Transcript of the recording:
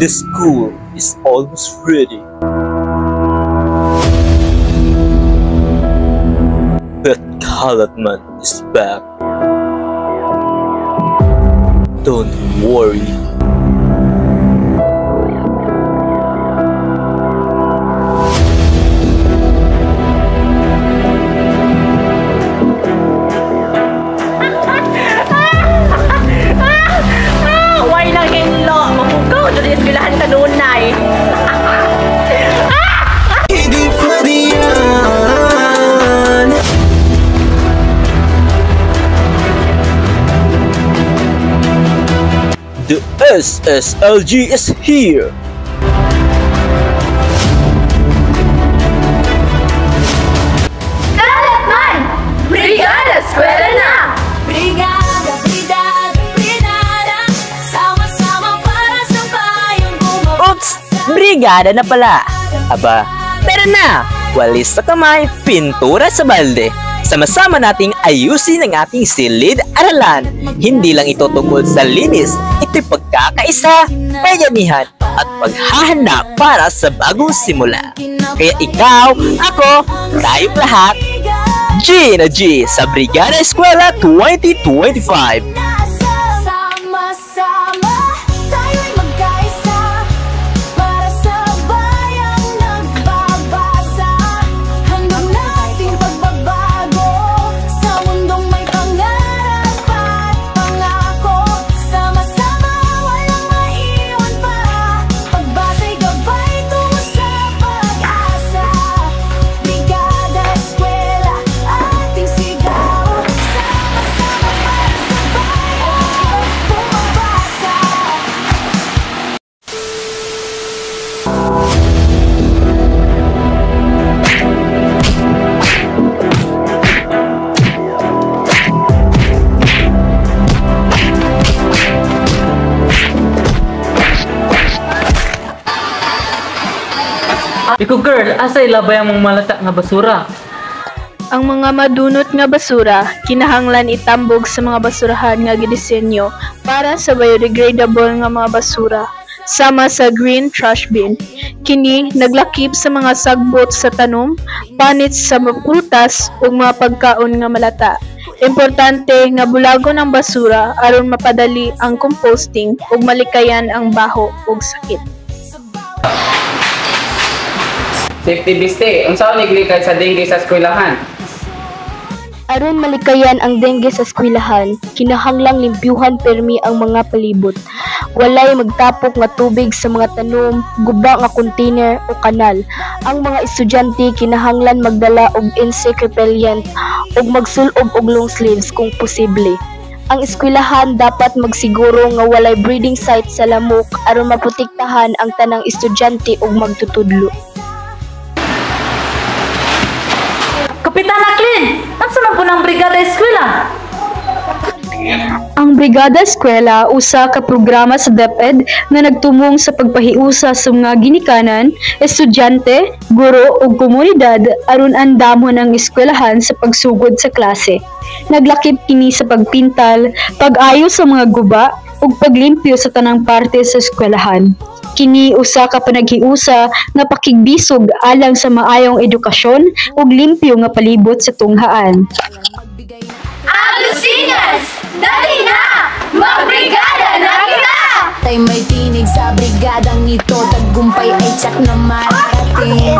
The school is almost ready. But Kalatman is back. Don't worry. The SSLG is here! Kalatman! Brigada Eskwela na! Brigada, brigada, brigada, sama-sama para sa bayang bumabasa. Oops! Brigada na pala! Aba, tara na! Walis sa kamay, pintura sa balde. Sama-sama nating ayusin ang ating silid-aralan. Hindi lang ito tungkol sa linis, ito'y pagkakaisa, bayanihan, at paghahanda para sa bagong simula. Kaya ikaw, ako, tayong lahat, G na G sa Brigada Eskwela 2025! Sama-sama, tayo'y magkaisa para sa bayang nagbabasa. Handog nating pagbabago sa mundong may pangarap at pangako. Sama-sama, walang maiwan pa. Pagbasa'y gabay tungo sa pag-asa. Brigada Eskwela, ating sigaw. Sama-sama para sa bayang bumabasa. Ikaw girl, asa ilabay ang mga malata nga basura? Ang mga madunot nga basura kinahanglan itambog sa mga basurahan nga gidisenyo para sa biodegradable nga mga basura sama sa green trash bin. Kini naglakip sa mga sagbot sa tanom, panit sa prutas ug mga pagkaon nga malata. Importante nga bulagon ang basura aron mapadali ang composting ug malikayan ang baho ug sakit. Safety biste, unsaon iglikay sa dengue sa eskwelahan? Aron malikayan ang dengue sa eskwelahan, kinahanglang limpyuhan permi ang mga palibot. Walay magtapok nga tubig sa mga tanom, guba nga container o kanal. Ang mga estudyante kinahanglan magdala og insect repellent ug magsulob og long sleeves kung posible. Ang eskwelahan dapat magsiguro nga walay breeding site sa lamok aron maprotektahan ang tanang estudyante ug magtutudlo. Kapitan Aklin! At sa po ng Brigada Eskwela? Ang Brigada Eskwela usa ka programa sa DepEd nga nagtumong sa pagpahiusa sa mga ginikanan, estudyante, guro ug komunidad aron andamon ang eskwelahan sa pagsugod sa klase. Naglakip kini sa pagpintal, pag-ayos sa mga guba ug paglimpyo sa tanang parte sa eskwelahan. Kini usa ka panaghiusa nga pakigbisog alang sa maayong edukasyon ug limpyo nga palibot sa tunghaan. Alusinas! Dali na! Magbrigada na kita! Tay may tinig sa brigadang ito, tagumpay ay tsak na marating.